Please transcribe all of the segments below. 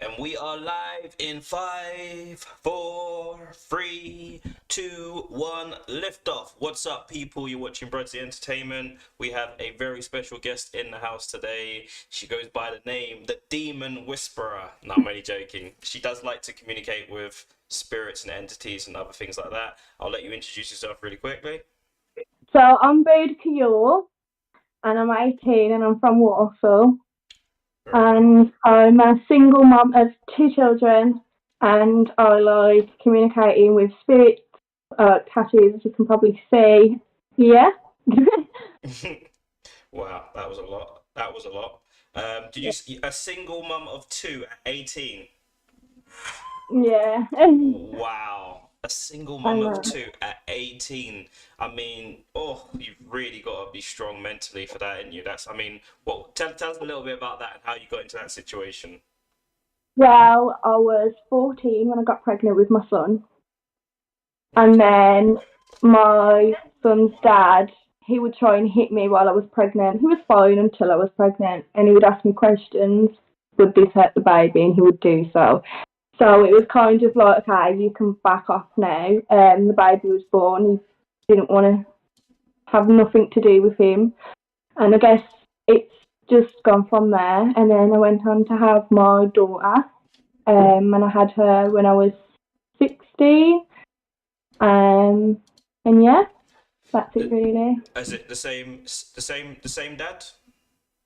And we are live in five, four, three, two, one, lift off. What's up, people? You're watching Bruddc Entertainment. We have a very special guest in the house today. She goes by the name the Demon Whisperer. No, I'm only joking. She does like to communicate with spirits and entities and other things like that. I'll let you introduce yourself really quickly. So I'm Bruddc and I'm 18 and I'm from Warsaw Very nice. and I'm a single mum of two children and I like communicating with spirits, tattoos as you can probably see. Yeah. Wow, that was a lot. That was a lot. Did you a single mum of two at 18? Yeah. Wow. A single I mum of know. two at 18. I mean, oh, you've really got to be strong mentally for that, in you. That's, I mean, well, tell us a little bit about that and how you got into that situation. Well, I was 14 when I got pregnant with my son and Okay. then my son's dad, he would try and hit me while I was pregnant. He was fine until I was pregnant and he would ask me questions. Would this hurt the baby? And he would do so. So it was kind of like, okay, you can back off now. The baby was born. He didn't want to have nothing to do with him. And I guess it's just gone from there. And then I went on to have my daughter. And I had her when I was 16. Um, and yeah, that's Uh, it really. Is it the same dad?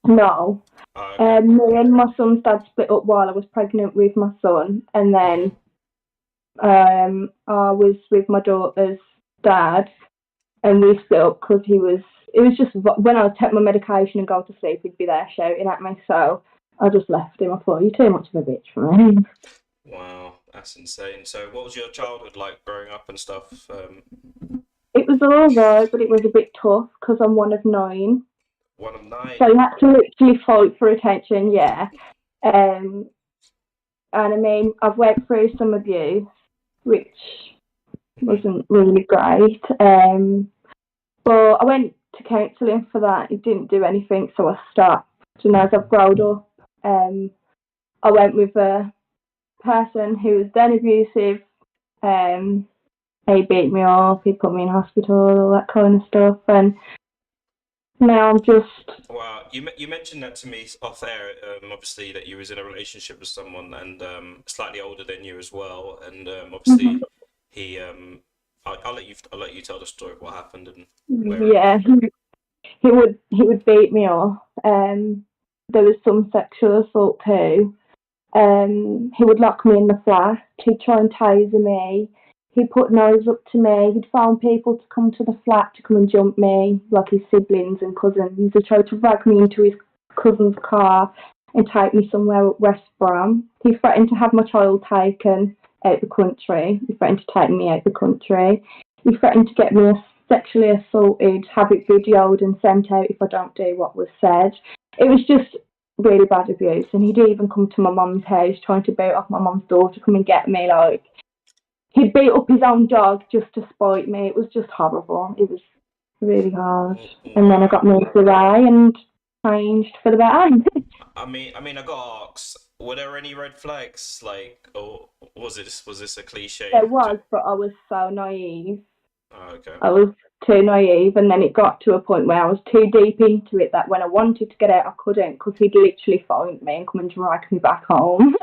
No. Oh, okay. Me and my son's dad split up while I was pregnant with my son. And Hmm. then I was with my daughter's dad and we split up because it was just when I would take my medication and go to sleep, he'd be there shouting at me. So I just left him. I thought, you're too much of a bitch for me. Wow, that's insane. So, what was your childhood like growing up and stuff? It was all right, but it was a bit tough because I'm one of nine. One of So nine. you had to literally fight for attention, yeah. Um, and I mean, I've went through some abuse, which Hmm. wasn't really great. But I went to counselling for that. It didn't do anything, so I stopped. And as I've grown up, I went with a person who was then abusive. Um, he beat me up, he put me in hospital, all that kind of stuff. And now I'm just, Wow, you mentioned that to me off air. Obviously, that you was in a relationship with someone and slightly older than you as well, and obviously he I'll let you tell the story of what happened and where it. yeah, he would beat me up. There was some sexual assault too. He would lock me in the flat. He'd try and taser me. He put knives up to me. He'd found people to come to the flat to come and jump me, like his siblings and cousins. He tried to drag me into his cousin's car and take me somewhere at West Brom. He threatened to have my child taken out the country. He threatened to take me out the country. He threatened to get me sexually assaulted, have it videoed and sent out if I don't do what was said. It was just really bad abuse, and he'd even come to my mum's house trying to boot off my mum's door to come and get me. Like he'd beat up his own dog just to spite me. It was just horrible. It was really hard. And then I Wow. got moved away and changed for the better. I mean, I got asked, were there any red flags, like, or was this a There cliche? was, but I was so naive. Oh, okay. I was too naive, and then it got to a point where I was too deep into it that when I wanted to get out, I couldn't because he'd literally find me and come and drag me back home.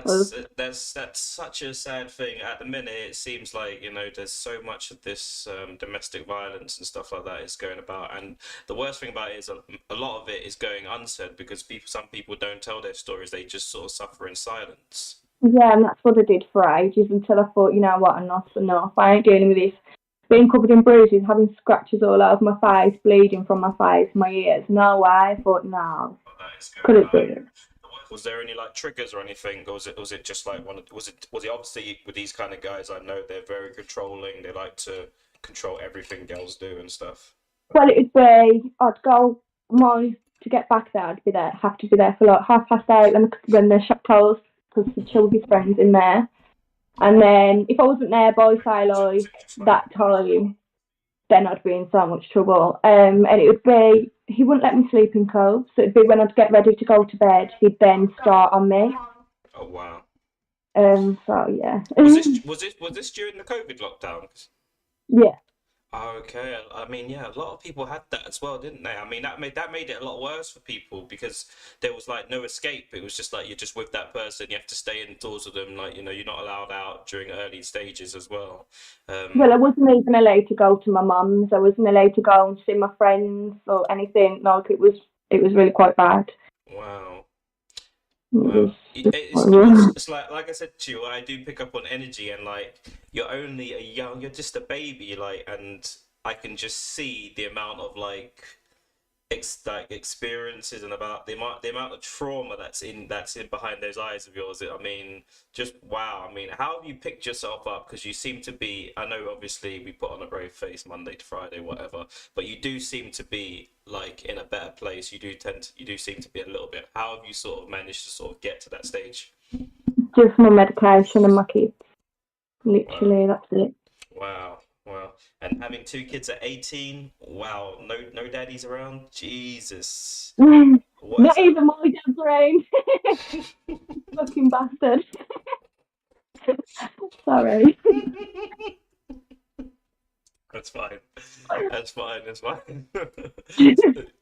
was, That's such a sad thing. At the minute, it seems like, there's so much of this domestic violence and stuff like that is going about, and the worst thing about it is a lot of it is going unsaid because some people don't tell their stories. They just sort of suffer in silence. yeah, and that's what I did for ages until I thought, you know what, enough's enough. I ain't dealing with this. Being covered in bruises, having scratches all over my face, bleeding from my face, my ears. No way. I thought, no, That is going couldn't on. do it. Was there any like triggers or anything, or was it just like was it obviously with these kind of guys? I know they're very controlling. They like to control everything girls do and stuff. Well, it'd be, I'd go, my, to get back there, I'd be there, have to be there for like 8:30 when the shop closed because the chill with his friends in there. And then if I wasn't there by, say, like, that time, then I'd be in so much trouble. And it would be, he wouldn't let me sleep in clothes. So it'd be when I'd get ready to go to bed, he'd then start on me. Oh wow. So yeah. Was this during the COVID lockdown? Yeah. Okay, I mean, yeah, a lot of people had that as well, didn't they? I mean, that made it a lot worse for people because there was like no escape. It was just like you're just with that person. You have to stay indoors with them. Like, you're not allowed out during early stages as well. Well, Um, I wasn't even allowed to go to my mum's. I wasn't allowed to go and see my friends or anything. Like it was really quite bad. wow. It Wow. was It's like I said to you, I do pick up on energy and like you're just a baby, like, and I can just see the amount of like experiences and about the amount of trauma that's in behind those eyes of yours. I mean, just wow. I mean, how have you picked yourself up? Because you seem to be. I know, obviously, we put on a brave face Monday to Friday, whatever, but you do seem to be like in a better place. You do seem to be a little bit. How have you sort of managed to sort of get to that stage? just my medication and my kids. Wow, Literally, that's it. wow, wow. And having two kids at 18, wow, no daddies around. Jesus, what is Not that? even my dad's around. Fucking bastard. Sorry. That's fine. That's fine. That's fine.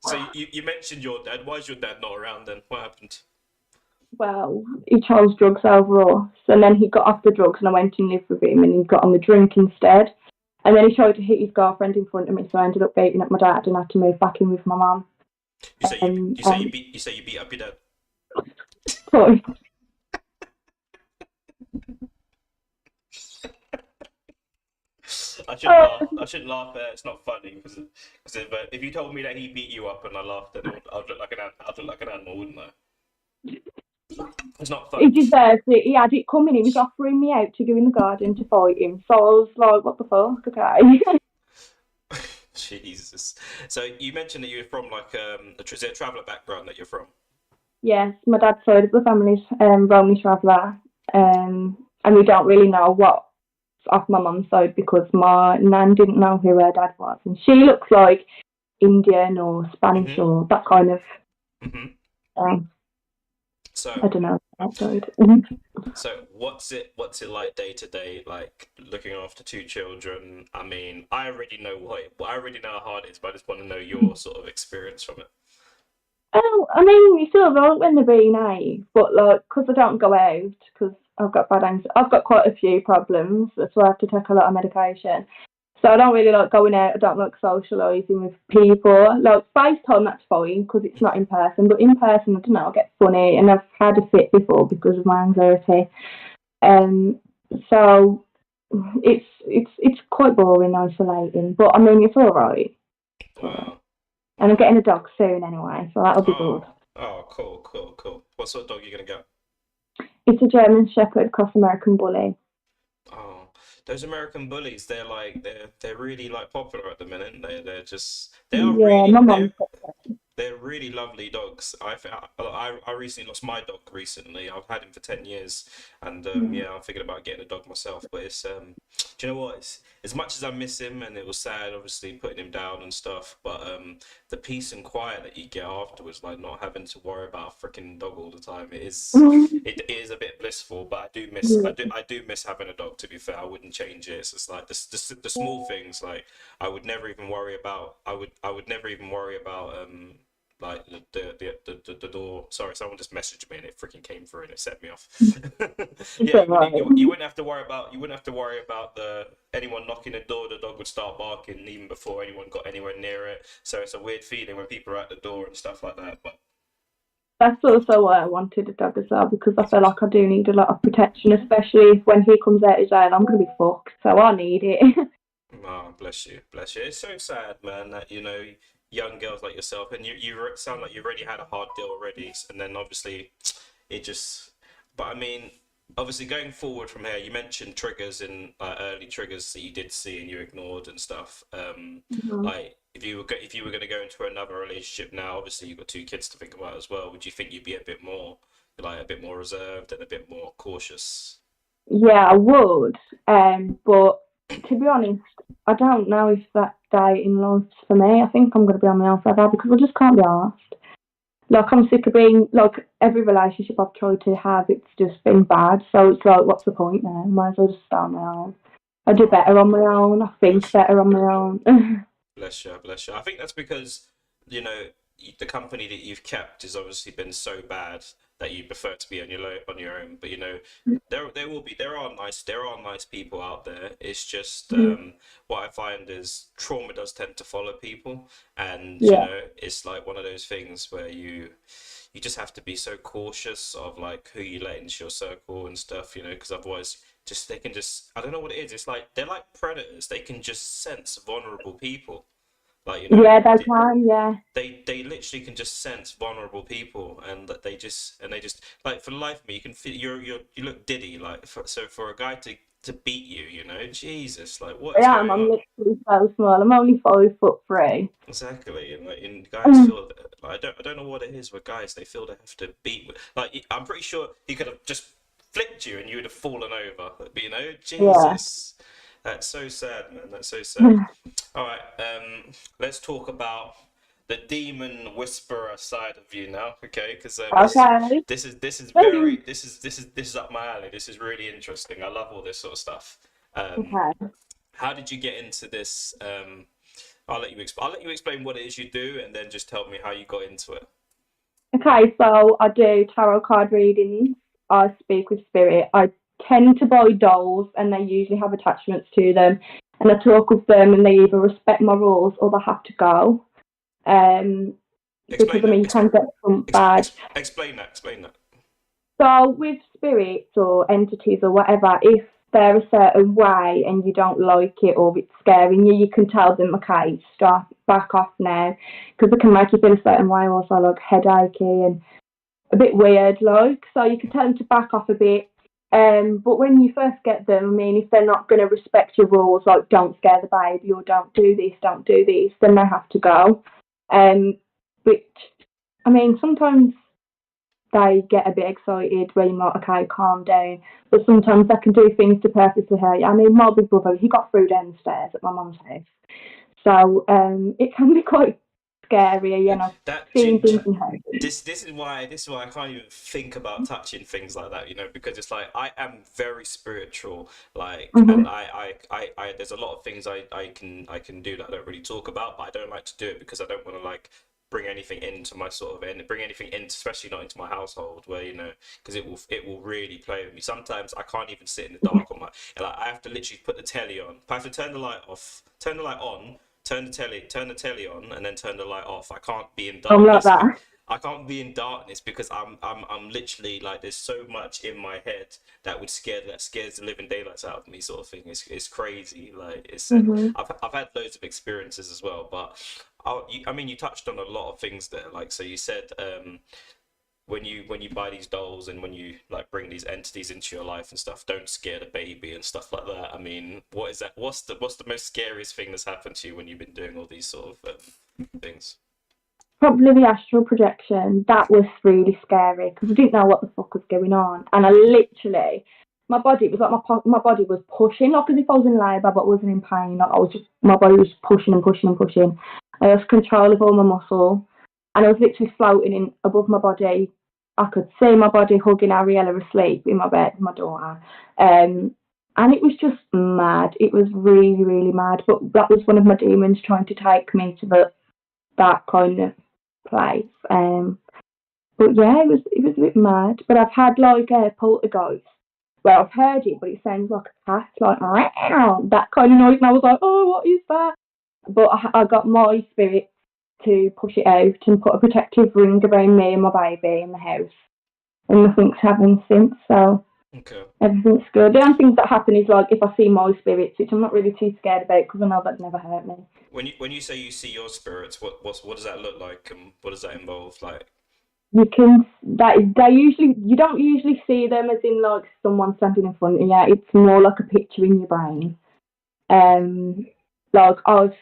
So you mentioned your dad. Why is your dad not around then? What happened? Well, he chose drugs over us, and then he got off the drugs, and I went and lived with him, and he got on the drink instead. And then he tried to hit his girlfriend in front of me, so I ended up beating up my dad and had to move back in with my mum. You say you Um, you say you um, beat you say you beat up your dad. so I shouldn't laugh. I shouldn't laugh. It's not funny because if you told me that he beat you up and I laughed, then I'd look like I'd look like an animal, wouldn't I? It's not he funny. deserved it. He had it coming. He was offering me out to go in the garden to fight him. So I was like, what the fuck? Okay. Jesus. So you mentioned that you're from like is it a traveller background that you're from? Yes, my dad's side of the family's Romney traveller. And we don't really know what's off my mum's side because my nan didn't know who her dad was. And she looks like Indian or Spanish Mhm. or that kind of, Mhm. um, So I don't know, that side. So what's it like day to day, like looking after two children? I mean, I already know how hard it is, but I just want to know your sort of experience from it. Oh, I mean, you still right when they're being naive, but like, because I don't go out, because I've got bad anxiety, I've got quite a few problems, that's why I have to take a lot of medication. So I don't really like going out, I don't like socialising with people. Like, FaceTime, that's fine, because it's not in person, but in person, I don't know, I get funny, and I've had a fit before because of my anxiety. Um, so it's quite boring, isolating, but I mean, it's all right. It's all right. Wow. And I'm Wow. getting a dog soon anyway, so that'll be good. Oh, cool, cool, cool. What sort of dog are you gonna get? It's a German Shepherd cross American Bully. Oh, those American bullies, they're really like popular at the minute. They are Yeah, my really mum's got they're really lovely dogs. I recently lost my dog recently. I've had him for 10 years, and yeah. yeah, I'm thinking about getting a dog myself. But do you know what? As much as I miss him, and it was sad, obviously putting him down and stuff. But the peace and quiet that you get afterwards, like not having to worry about a freaking dog all the time, it is a bit blissful. But Yeah. I do miss having a dog. To be fair, I wouldn't change it. It's just like the small things. Like I would never even worry about. I would never even worry about like the door. Sorry, someone just messaged me and it freaking came through and it set me off. It's Yeah, all right. you wouldn't have to worry about the anyone knocking the door. The dog would start barking even before anyone got anywhere near it. So it's a weird feeling when people are at the door and stuff like that. But That's also why I wanted a dog as well, because I feel like I do need a lot of protection, especially if when he comes out his own, I'm going to be fucked, so I need it. oh, bless you, bless you. It's so sad, man, that young girls like yourself, and sound like you already had a hard deal already, and then obviously it just. But I mean, obviously going forward from here, you mentioned triggers and early triggers that you did see and you ignored and stuff. Like if you were going to go into another relationship now, obviously you've got two kids to think about as well. Would you think you'd be a bit more reserved and a bit more cautious? Yeah, I would, but to be honest, I don't know if that. dating life for me. I think I'm going to be on my own forever because I just can't be asked. Like, I'm sick of being, like, every relationship I've tried to have, it's just been bad. So it's like, what's the point now? Might as well just start on my own. I do Oh, better on my own. I think bless you. better on my own. Bless you, bless you. I think that's because, you know, the company that you've kept has obviously been so bad that you prefer to be on on your own. But you know, there are nice people out there. It's just what I find is trauma does tend to follow people, and you Yeah. know, it's like one of those things where you just have to be so cautious of like who you let into your circle and stuff, you know, because otherwise just they can just I don't know what it is. It's like they're like predators. They can just sense vulnerable people. Like, you know, Yeah, they can, yeah. they literally can just sense vulnerable people, and that they just like for the life of me, you can feel you look diddy like so for a guy to beat you, you know, Jesus, like what I is am. going I'm on? literally so small. I'm only 5'3". Exactly, and like and guys feel that, like, I don't know what it is with guys. They feel they have to beat. Like I'm pretty sure he could have just flicked you and you would have fallen over. But, you know, Yeah. Jesus, that's so sad, man. That's so sad. All right, let's talk about the demon whisperer side of you now, okay? Because Okay. this is very this is up my alley. This is really interesting. I love all this sort of stuff. Okay. How did you get into this? I'll let you explain what it is you do, and then just tell me how you got into it. Okay, so I do tarot card readings. I speak with spirit. I tend to buy dolls, and they usually have attachments to them. And I talk with them, and they either respect my rules or they have to go. Um, because Explain I that. mean, you can get some bad. Explain that. Explain that. So with spirits or entities or whatever, if they're a certain way and you don't like it or it's scaring you, you can tell them, okay, stop, back off now, because it can make you feel a certain way, also like headachy and a bit weird, like. So you can tell them to back off a bit. But when you first get them, I mean, if they're not going to respect your rules, like don't scare the baby or don't do this, then they have to go. Which, I mean, sometimes they get a bit excited when you're like, okay, calm down. But sometimes they can do things to purposely hurt you. I mean, my big brother, he got through down the stairs at my mum's house. So it can be quite scary, you know, That seeing things and hurting. this is why I can't even think about touching things like that, you know, because it's like I am very spiritual, like, and Mm-hmm. there's a lot of things I can do that I don't really talk about, but I don't like to do it because I don't want to like bring anything into my sort of and bring anything in, especially not into my household, where you know, because it will really play with me. Sometimes I can't even sit in the dark on my, like I have to literally put the telly on. If I have to turn the light off, turn the light on, turn the telly on, and then turn the light off. I can't be in I'm like darkness. that. I can't be in darkness because I'm literally like there's so much in my head that scares the living daylights out of me, sort of thing. It's crazy. Like it's and Mm-hmm. I've had loads of experiences as well, but I mean you touched on a lot of things there. Like so you said when you buy these dolls and when you like bring these entities into your life and stuff, don't scare the baby and stuff like that. I mean, what is that? What's the most scariest thing that's happened to you when you've been doing all these sort of things? Probably the astral projection. That was really scary because I didn't know what the fuck was going on, and I literally, my body it was like my body was pushing, like as if I was in labour, but wasn't in pain. Like I was just my body was pushing and pushing and pushing. I lost control of all my muscle, and I was literally floating in above my body. I could see my body hugging Ariella asleep in my bed, my daughter. And it was just mad. It was really, really mad. But that was one of my demons trying to take me to that kind of place. But yeah, it was a bit mad. But I've had like a poltergeist where I've heard it, but it sounds like a cat, like "Meow," that kind of noise, and I was like, oh, what is that? But I got my spirit to push it out and put a protective ring around me and my baby in the house, and nothing's happened since. So Okay. everything's good. The only things that happen is like if I see my spirits, which I'm not really too scared about because I know that never hurt me. When you say you see your spirits, what does that look like, and what does that involve? Like, You can that they usually you don't usually see them as in like someone standing in front of you. It's more like a picture in your brain. Um, like I've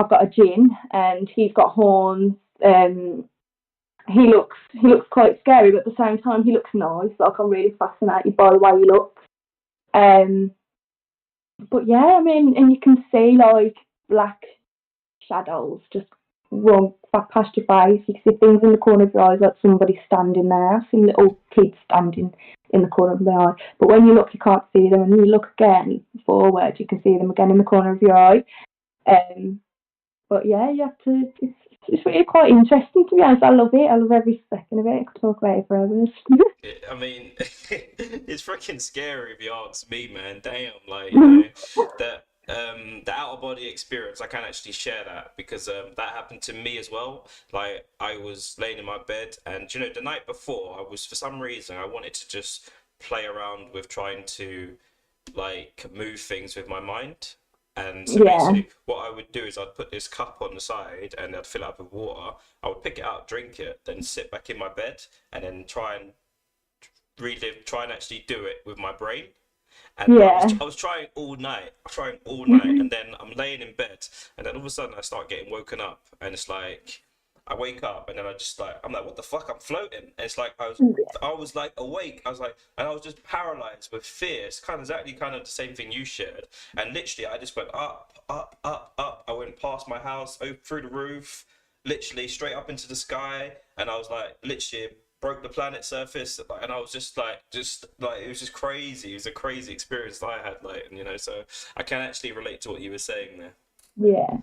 got a gin and he's got horns. He looks quite scary, but at the same time he looks nice. Like I'm really fascinated by the way he looks. Um, but yeah, I mean, and you can see like black. shadows just run back past your face. You can see things in the corner of your eyes, like somebody standing there. I've seen little kids standing in the corner of my eye. But when you look, you can't see them. And then you look again forward, you can see them again in the corner of your eye. But yeah, you have to. It's really quite interesting, to be honest. I love it. I love every second of it. I could talk about it for hours. I mean, it's freaking scary if you ask me, man. Damn, like, you know, that the out of body experience, I can actually share that because that happened to me as well. Like, I was laying in my bed, and you know, the night before, I was for some reason I wanted to just play around with trying to like move things with my mind. And so Yeah, basically, what I would do is I'd put this cup on the side and I'd fill it up with water. I would pick it up, drink it, then sit back in my bed, and then try and actually do it with my brain. And yeah, I was trying all night, and then I'm laying in bed, and then all of a sudden I start getting woken up, and it's like I wake up, and then I'm like, what the fuck? I'm floating. And it's like I was like awake. I was like, and I was just paralyzed with fear. It's kind of the same thing you shared, and literally I just went up, up, up, up. I went past my house, through the roof, literally straight up into the sky, and I was like, literally broke the planet surface, and I was just like it was just crazy. It was a crazy experience that I had, like, and, you know, so I can actually relate to what you were saying there. yeah.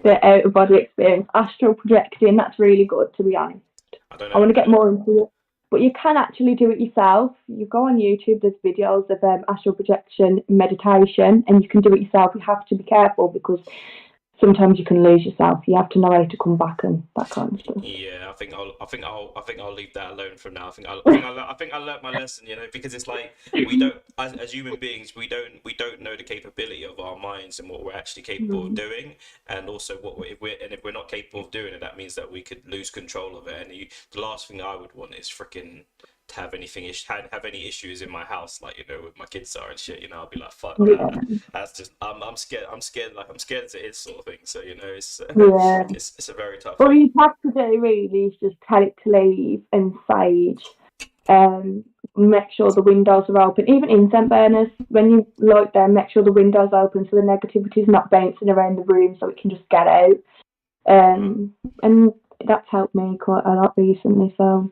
The out of body experience, astral projecting. That's really good, to be honest. I don't I know. want to get more into it. But you can actually do it yourself. You go on YouTube, there's videos of astral projection meditation, and you can do it yourself. You have to be careful because sometimes you can lose yourself. You have to know how to come back and that kind of stuff. Yeah, I think I'll leave that alone for now. I think I learned my lesson, you know, because it's like we don't, as human beings, we don't know the capability of our minds and what we're actually capable of doing, and also if we're not capable of doing it, that means that we could lose control of it. And the last thing I would want is freaking to have any issues in my house, like, you know, with my kids are and shit. You know, I'll be like, fuck that. Yeah, That's just I'm scared. I'm scared as it is, sort of thing. So, you know, it's yeah. it's a very tough All thing. you have to do really is just tell it to leave and sage. Make sure the windows are open. Even incense burners, when you light them, make sure the windows are open so the negativity is not bouncing around the room, so it can just get out. Wow. And that's helped me quite a lot recently. So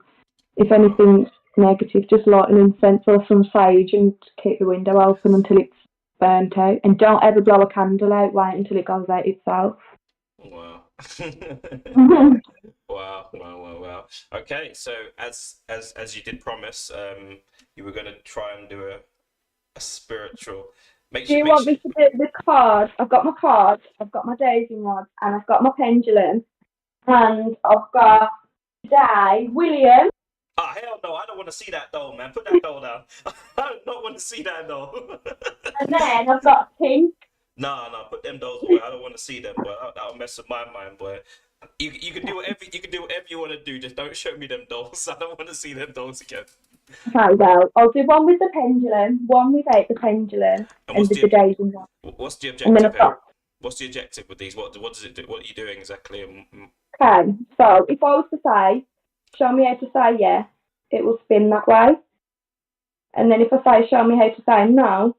if Wow. anything's negative, just light an incense or some sage and keep the window open until it's burnt out. And don't ever blow a candle out. Wait until it goes out itself. Wow. Wow. Okay, so as you did promise, you were gonna try and do a spiritual. Do you Make want sure. me to do the cards? I've got my cards, I've got my dowsing rod, and I've got my pendulum, and I've got today William, Ah, hell no! I don't want to see that doll, man. Put that doll down. I do not want to see that doll. and then I've got Pink. No, put them dolls away. I don't want to see them, boy. That'll mess with my mind, boy. You can do whatever you want to do. Just don't show me them dolls. I don't want to see them dolls again. Okay, well, I'll do one with the pendulum, one without the pendulum, And and with the dowsing rod. what's the And then objective I've here? got, What's the objective with these? What does it do? What are you doing exactly? okay, so if I was to say, show me how to say yes, it will spin that way. And then if I say, show me how to say no,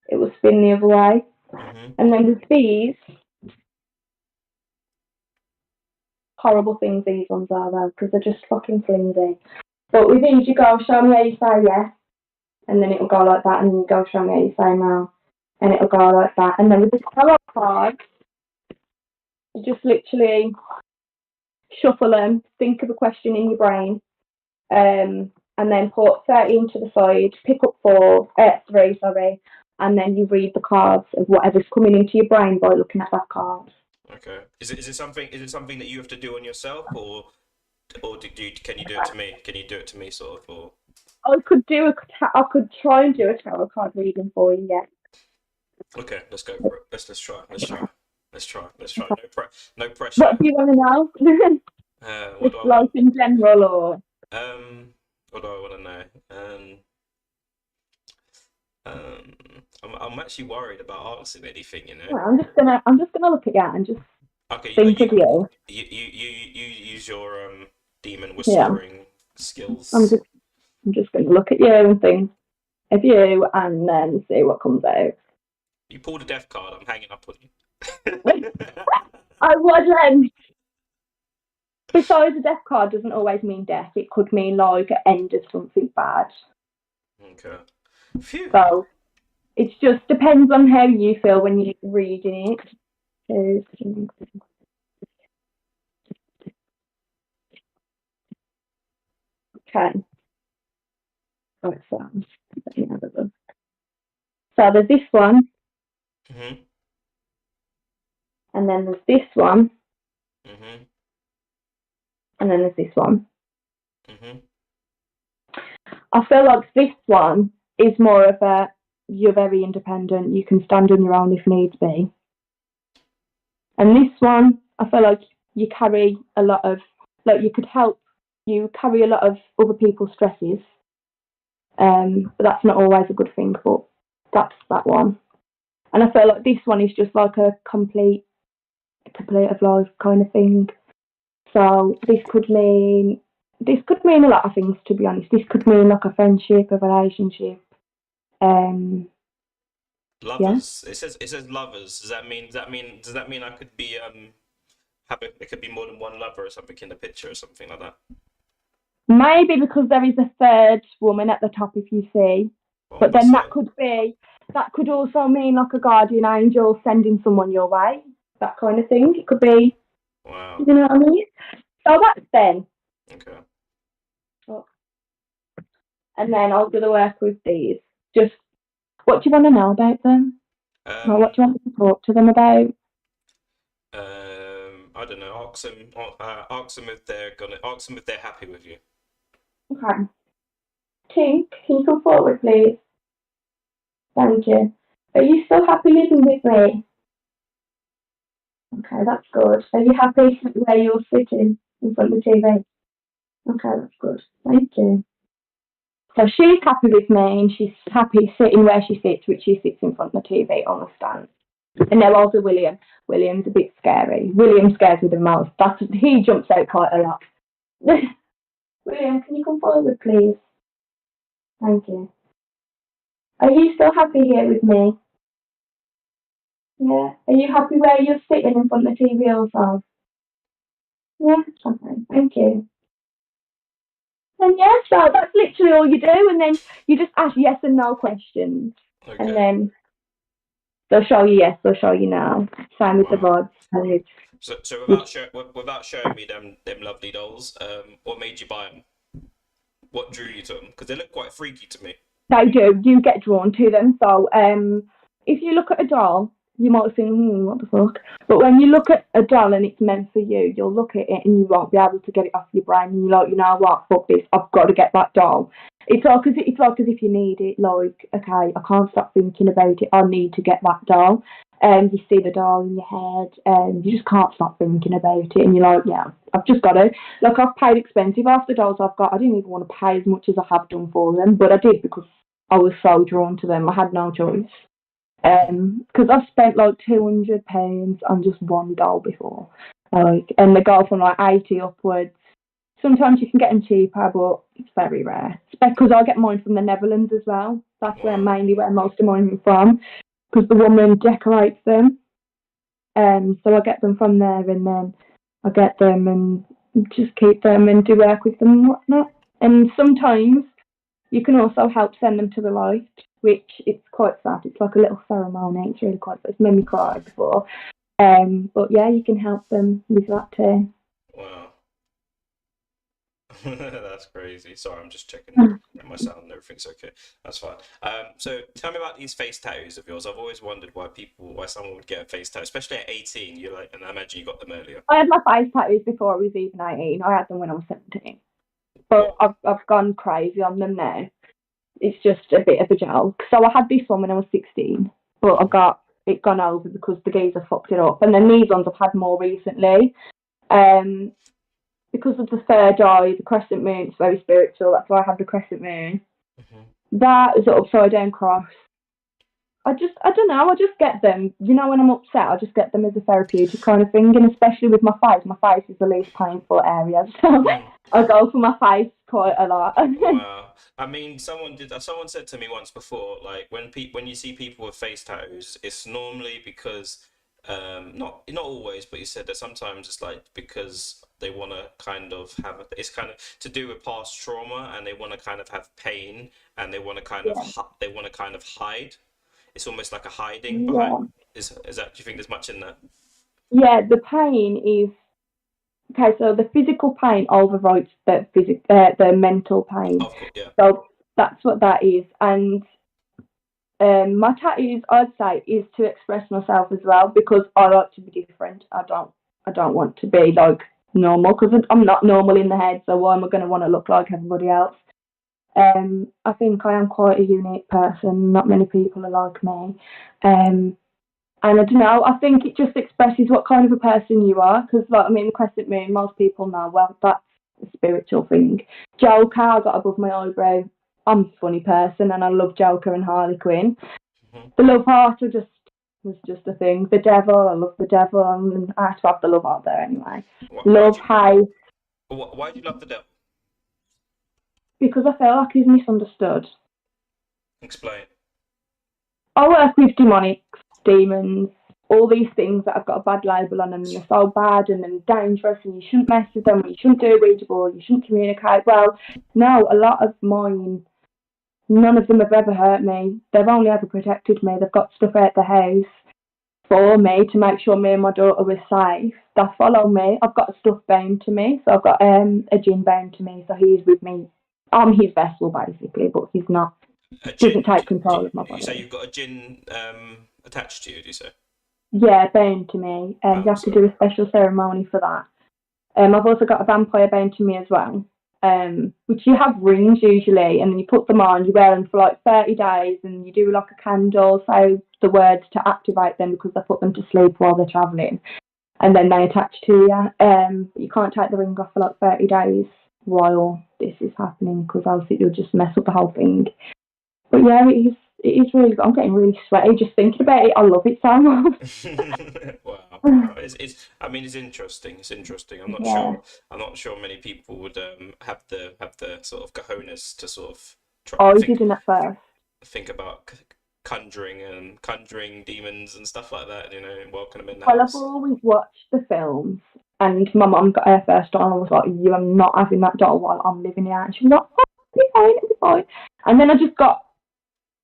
it will spin the other way. Mhm. And then with these, horrible things these ones are though, because they're just fucking flimsy. But with these, you go, show me how you say yes, and then it'll go like that, and then you go, show me how you say no, and it'll go like that. And then with the tarot cards, you just literally shuffle them, think of a question in your brain, and then put 13 to the side, pick up three, sorry, and then you read the cards of whatever's coming into your brain by looking at that card. Okay. Is it something that you have to do on yourself, or can you do it to me? Can you do it to me, sort of, or? I could try and do a tarot card reading for you, yeah. Okay, let's go for it. Let's try. Let's try. No What pressure. do you want to know? What do Just I life want? in general, or What do I want to know? Um, I'm actually worried about asking anything, you know. well, I'm just gonna look at you and just Okay, think of you. you use your demon Yeah, whispering I'm skills. just I'm just gonna look at you and think of you, and then see what comes out. You pulled a death card. I'm hanging up on you. I wouldn't. Besides, a death card doesn't always mean death. It could mean like an end of something bad. Okay. Phew. So it just depends on how you feel when you're reading it. Okay. Right, so let me have a look. So there's this one, Mhm. and then there's this one, Mhm. and then there's this one. Mhm. I feel like this one is more of a you're very independent, you can stand on your own if needs be. And this one, I feel like you carry a lot of, like you could help, you carry a lot of other people's stresses. But that's not always a good thing, but that's that one. And I feel like this one is just like a complete of life kind of thing. So this could mean a lot of things to be honest. This could mean like a friendship, a relationship. Um, yeah. Lovers. It says lovers. Does that mean I could be there could be more than one lover or something in the picture or something like that? Maybe because there is a third woman at the top if you see. Well, But what's then that? that could also mean like a guardian angel sending someone your way. That kind of thing. It could be, Wow. you know what I mean? So that's then. Okay. And then I'll do the work with these. Just what do you want to know about them? Or what Um. do you want me to talk to them about? I don't know. Ask them if they're happy with you. Okay. Tink, can you come forward, please? Thank you. Are you still happy living with me? Okay, that's good. Are you happy where you're sitting in front of the TV? Okay, that's good. Thank you. So she's happy with me and she's happy sitting where she sits, which she sits in front of the TV on the stand. And now also William. William's a bit scary. William scares me the most. He jumps out quite a lot. William, can you come forward, please? Thank you. Are you still happy here with me? Yeah. Are you happy where you're sitting in front of the TV also? Yeah. Okay. Thank you. And yeah, so that's literally all you do, and then you just ask yes and no questions, and Okay. then they'll show you yes, they'll show you no. Same with the Wow. rods. So Which without showing me them lovely dolls, what made you buy them? What drew you to them? Because they look quite freaky to me. they do, you get drawn to them. So if you look at a doll, you might think, what the fuck? But when you look at a doll and it's meant for you, you'll look at it and you won't be able to get it off your brain. And you're like, you know what? Fuck this. I've got to get that doll. It's like as if you need it. Like, okay, I can't stop thinking about it. I need to get that doll. And you see the doll in your head, and you just can't stop thinking about it. And you're like, yeah, I've just got to. Like, I've paid expensive. Half the dolls I've got, I didn't even want to pay as much as I have done for them, but I did because I was so drawn to them. I had no choice. Because I've spent like £200 on just one doll before, like, and they go from like 80 upwards. Sometimes you can get them cheaper, but it's very rare. It's because I get mine from the Netherlands as well. That's Wow. where most of mine are from, because the woman decorates them. So I get them from there, and then I get them and just keep them and do work with them and whatnot. And sometimes you can also help send them to the light, which it's quite sad. It's like a little ceremony. It's really quite sad. It's made me cry before. But yeah, you can help them with that too. Wow. That's crazy. Sorry, I'm just checking that my sound and everything's okay. That's fine. So tell me about these face tattoos of yours. I've always wondered why someone would get a face tattoo, especially at 18. You like, and I imagine you got them earlier. I had my face tattoos before I was even 18. I had them when I was 17. But What? I've gone crazy on them now. It's just a bit of a joke. So I had this one when I was 16, but I Hmm. got it gone over because the geezer fucked it up. And then these ones I've had more recently. Um, because of the third eye, the crescent moon, it's very spiritual. That's why I have the crescent moon. Hmm. That is an upside down cross. I don't know, I just get them. You know, when I'm upset, I just get them as a therapeutic kind of thing. And especially with my face, is the least painful area. So I go for my face quite a lot. Wow. I mean, someone said to me once before, like when you see people with face tattoos, it's normally because Not always, but you said that sometimes it's like because they want to kind of have it's kind of to do with past trauma, and they want to kind of have pain, and they want to kind of Yeah, they want to kind of hide. It's almost like a hiding behind. yeah, Is that? Do you think there's much in that? yeah. The pain is okay. So the physical pain overrides the mental pain. Of course, yeah. So that's what that is. And my tattoos, I'd say, is to express myself as well because I like to be different. I don't want to be like normal because I'm not normal in the head. So why am I going to want to look like everybody else? I think I am quite a unique person. Not many people are like me. Um, and I don't know. I think it just expresses what kind of a person you are. Because, like, I mean, the crescent moon, most people know. Well, that's a spiritual thing. Joker, I got above my eyebrow. I'm a funny person, and I love Joker and Harley Quinn. Hmm. The love heart was just a thing. The devil, I love the devil, and I have to have the love out there anyway. Why Love, do you hate, why do you love the devil? because I feel like he's misunderstood. Explain. I work with demonics, demons, all these things that have got a bad label on them and they're so bad and they're dangerous and you shouldn't mess with them, you shouldn't do a Ouija board, you shouldn't communicate. Well, no, a lot of mine, none of them have ever hurt me. They've only ever protected me. They've got stuff at the house for me to make sure me and my daughter were safe. They follow me. I've got stuff bound to me. So I've got a jinn bound to me. So he's with me. I'm his vessel basically, but he's not, A doesn't gin? take control of my You say body. you've got a gin attached to you? Do you say? Yeah, bound to me. You have to So do a special ceremony for that. I've also got a vampire bound to me as well. Which you have rings usually, and then you put them on. You wear them for like 30 days, and you do like a candle, say the words to activate them because they put them to sleep while they're travelling, and then they attach to you. You can't take the ring off for like 30 days while this is happening because obviously you'll just mess up the whole thing. But yeah, it is really. I'm getting really sweaty just thinking about it. I love it so much. wow, wow. It's I mean it's interesting. It's interesting. Yeah. I'm not sure many people would have the sort of cojones to sort of try I didn't at first. think about conjuring demons and stuff like that, you know, and welcome them in the Well, I've house. always watched the films, and my mum got her first doll, and I was like, "You are not having that doll while I'm living here." And she was like, "Oh, it'll be fine, it'll be fine." And then I just got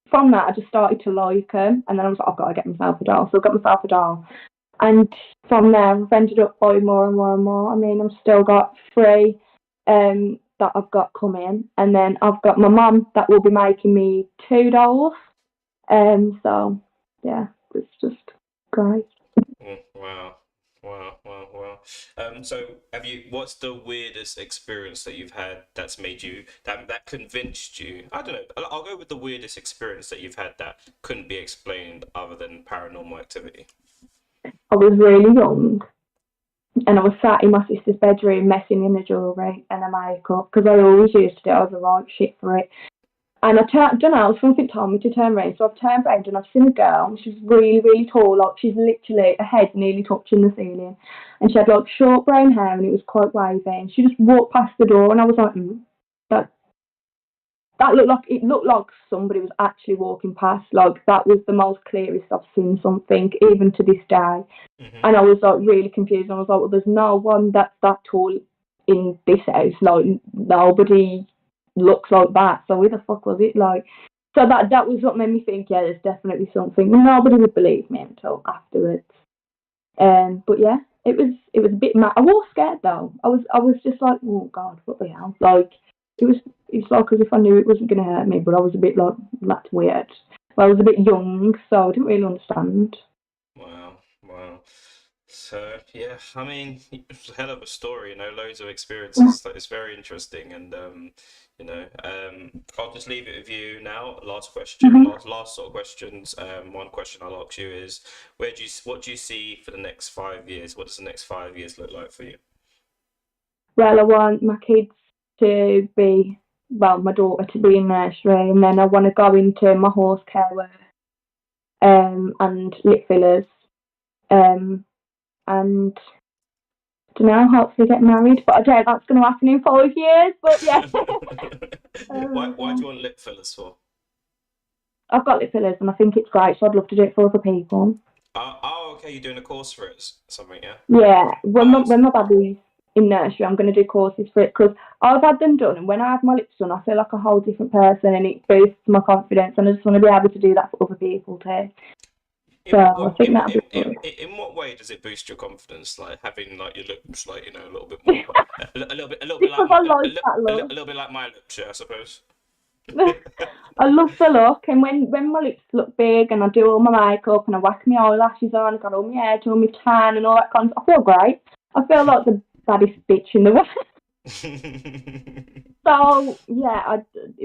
from that, I just started to like them, and then I was like, "I've got to get myself a doll." So I got myself a doll, and from there, I've ended up buying more and more and more. I mean, I've still got three that I've got coming, and then I've got my mum that will be making me two dolls. So yeah, it's just great. Mm, wow. Wow, wow, wow. So what's the weirdest experience that you've had that's made you that convinced you? I don't know. I'll go with the weirdest experience that you've had that couldn't be explained other than paranormal activity. I was really young and I was sat in my sister's bedroom messing in her jewellery and her makeup because I always used to do it. I was a right shit for it. And I turned, don't know, something told me to turn around. So I've turned around and I've seen a girl. She's really, really tall. Like she's literally, her head nearly touching the ceiling. And she had like short brown hair and it was quite wavy. And she just walked past the door and I was like, that that looked like it looked like somebody was actually walking past. Like that was the most clearest I've seen something, even to this day. Hmm. And I was like really confused. And I was like, well, there's no one that's that tall in this house. Like nobody looks like that. So who the fuck was it? Like, so that was what made me think, yeah, there's definitely something. Nobody would believe me until afterwards. But yeah, it was a bit mad. I was scared though. I was just like, oh god, what the hell? Like it was it's like as if I knew it wasn't gonna hurt me, but I was a bit like that's weird. Well, I was a bit young, so I didn't really understand. Wow, wow. So yeah, I mean, it's a hell of a story, you know, loads of experiences. Like, it's very interesting, and I'll just leave it with you now. Last question, Mm-hmm. last sort of questions. One question I'll ask you is, what do you see for the next 5 years? What does the next 5 years look like for you? Well, I want my kids to be, well, my daughter to be in nursery, and then I want to go into my horse care work, and lip fillers, um, and I don't know, hopefully get married. But I doubt that's going to happen in 5 years. But yeah, Why do um, you want lip fillers for? I've got lip fillers, and I think it's great, so I'd love to do it for other people. Oh, okay. okay, you're doing a course for it, something, yeah? Yeah, Nice. when my baby's in nursery, I'm going to do courses for it because I've had them done, and when I have my lips done, I feel like a whole different person, and it boosts my confidence, and I just want to be able to do that for other people too. So In what I way, think that'd be good. in what way does it boost your confidence? Like having like your lips, like you know, a little bit more, a little bit like Because my, I like that look. a little bit like my lips, yeah, I suppose. I love the look, and when my lips look big, and I do all my makeup, and I whack my eyelashes on, I got all my hair done, my tan, and all that kind of stuff, I feel great. I feel like the baddest bitch in the world. So yeah,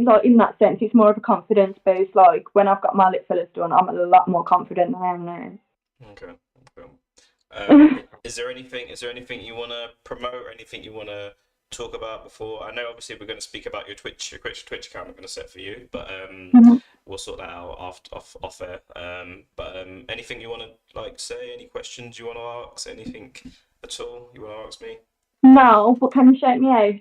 like in that sense, it's more of a confidence boost. Like when I've got my lip fillers done, I'm a lot more confident than I am now. Okay. Okay. Is there anything you want to promote or anything you want to talk about before? I know obviously we're going to speak about your Twitch account I'm going to set for you, but we'll sort that out off air. But anything you want to like say? Any questions you want to ask? Anything at all you want to ask me? No, but can you shout me out?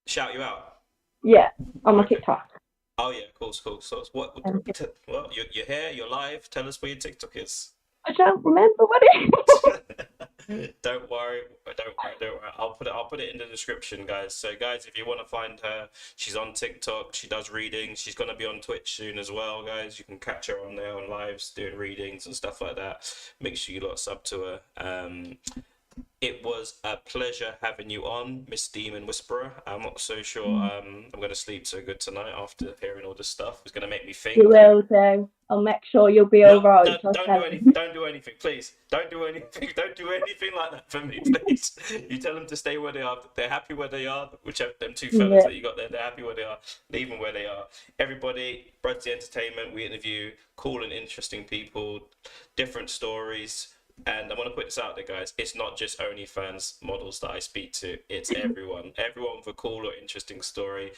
Shout you out. Yeah, on my Okay. TikTok. Oh yeah, cool. So Um, well, you're here, you're live. Tell us where your TikTok is. I don't remember what it is. Don't worry, don't worry. I'll put it in the description, guys. So, guys, if you want to find her, she's on TikTok. She does readings. She's gonna be on Twitch soon as well, guys. You can catch her on there on lives doing readings and stuff like that. Make sure you lot sub to her. It was a pleasure having you on, Miss Demon Whisperer. I'm not so sure I'm going to sleep so good tonight after hearing all this stuff. It's going to make me You think. will do. I'll make sure you'll be No, alright. I'll don't do tell anything. you. Don't do anything, please. Don't do anything. Don't do anything like that for me, please. You tell them to stay where they are. They're happy where they are. Whichever them two fellas Yeah. that you got there, they're happy where they are. Leave them where they are. Everybody, Bruddc Entertainment. We interview cool and interesting people, different stories. And I want to put this out there, guys. It's not just OnlyFans models that I speak to. It's everyone. Everyone with a cool or interesting story.